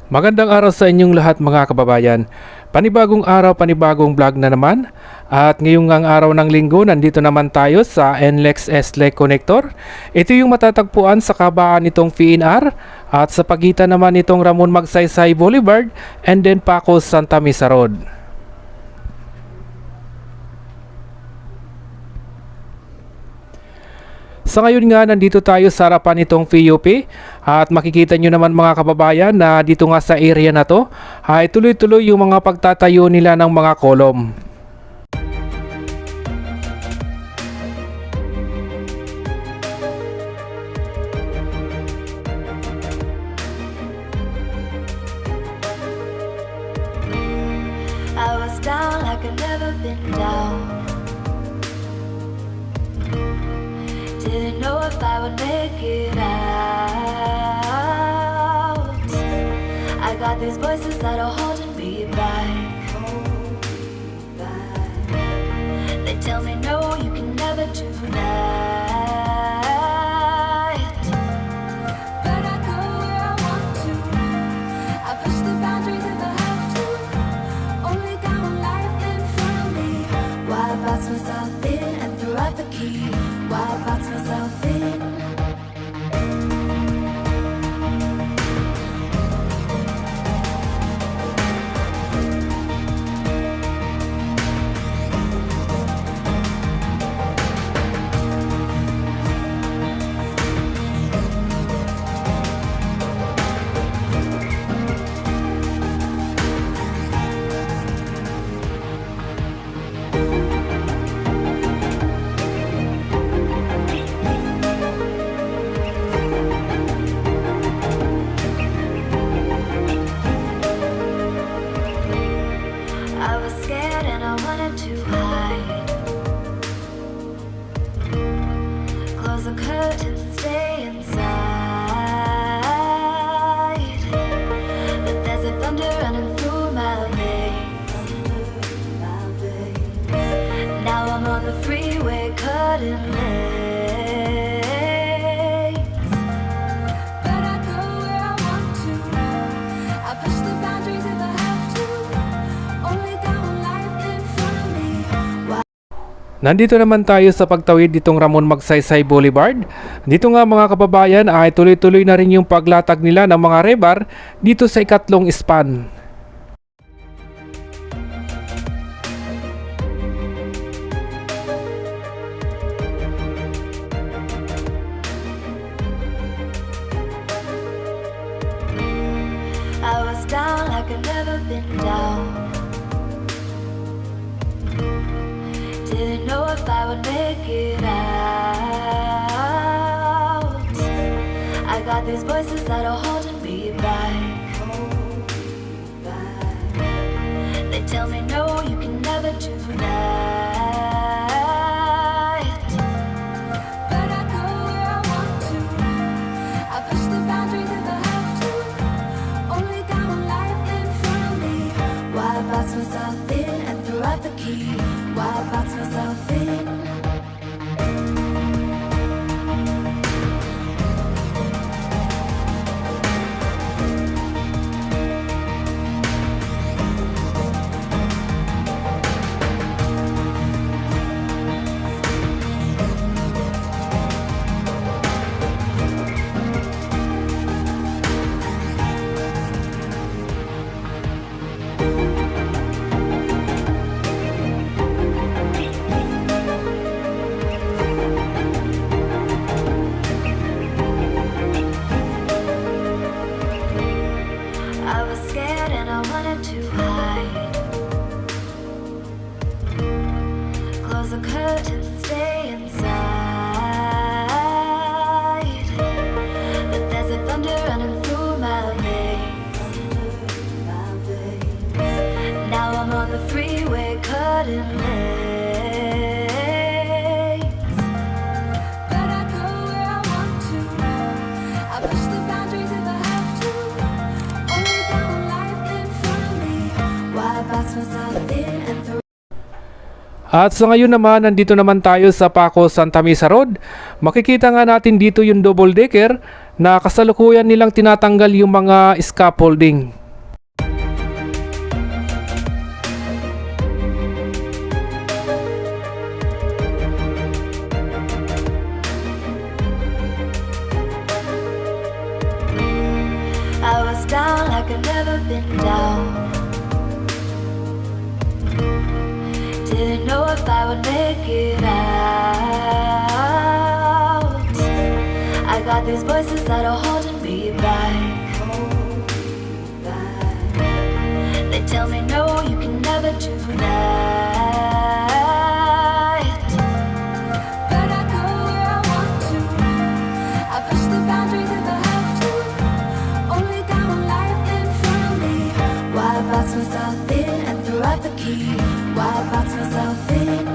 Magandang araw sa inyong lahat mga kababayan. Panibagong araw, panibagong vlog na naman. At ngayong ngang araw ng linggo, nandito naman tayo sa NLEX S-LEC Connector. Ito yung matatagpuan sa kabaan nitong PNR at sa pagitan naman nitong Ramon Magsaysay Boulevard and then Pacos Santa Mesa Road. Sa ngayon nga, nandito tayo sa harapan nitong PUP at makikita nyo naman mga kababayan na dito nga sa area na to ay tuloy-tuloy yung mga pagtatayo nila ng mga kolom. I was down like I've never been down. Didn't know if I would make it out. I got these voices that are holding me back. They tell me no, you can never do that. But I go where I want to. I push the boundaries if I have to. Only got one life in front of me. Why box myself in and throw out the key? Why box myself in? I was scared and I wanted to hide. Close the curtains and stay inside. But there's a thunder running through my veins. Now I'm on the freeway cutting lanes. But I go where I want to. I push the boundaries if I have to. Only got one life in front of me. Nandito naman tayo sa pagtawid ditong Ramon Magsaysay Boulevard. Dito nga mga kababayan ay tuloy-tuloy na rin yung paglatag nila ng mga rebar dito sa ikatlong span. I was down like I've never been down. Didn't know if I would make it out. I got these voices that are holding me back. They tell me no, you can never do that. But I go where I want to. I push the boundaries if I have to. Only got one life in front of me. Why box myself in and throw out the key? Why box myself in? I was scared and I wanted to hide. Close the curtains and stay inside. But there's a thunder running through my veins. Now I'm on the freeway cutting lanes. But I go where I want to. I push the boundaries if I have to. Only got one life in front of me. Why box myself in and throw. At sa ngayon naman, nandito naman tayo sa Pacos Santa Mesa Road. Makikita nga natin dito yung double decker na kasalukuyan nilang tinatanggal yung mga scaffolding. like I've never been down. Didn't know if I would make it out. I got these voices that are holding me back. They tell me no, you can never do that. But I go where I want to. I push the boundaries if I have to. Only got one life in front of me. Why box myself in and throw out the key? Why box myself in?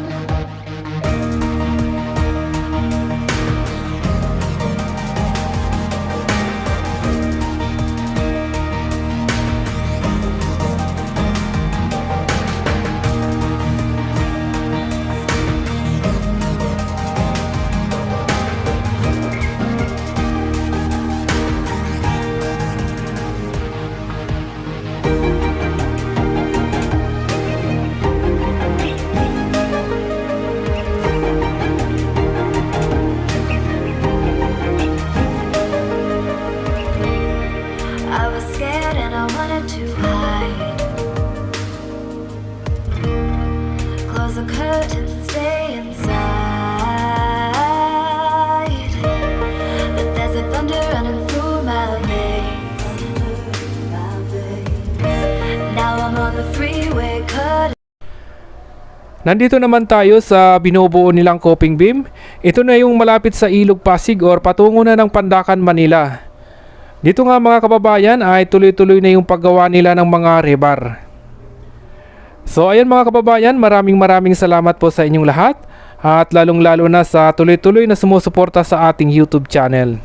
I was scared and I wanted to hide. Close the curtains and stay inside. But there's a thunder running through my veins. Now I'm on the freeway cut. Nandito naman tayo sa binubuo nilang coping beam. Ito na yung malapit sa Ilog Pasig or patungo na ng Pandacan, Manila. Dito nga mga kababayan ay tuloy-tuloy na yung paggawa nila ng mga rebar. So ayan mga kababayan, maraming salamat po sa inyong lahat at lalong-lalo na sa tuloy-tuloy na sumusuporta sa ating YouTube channel.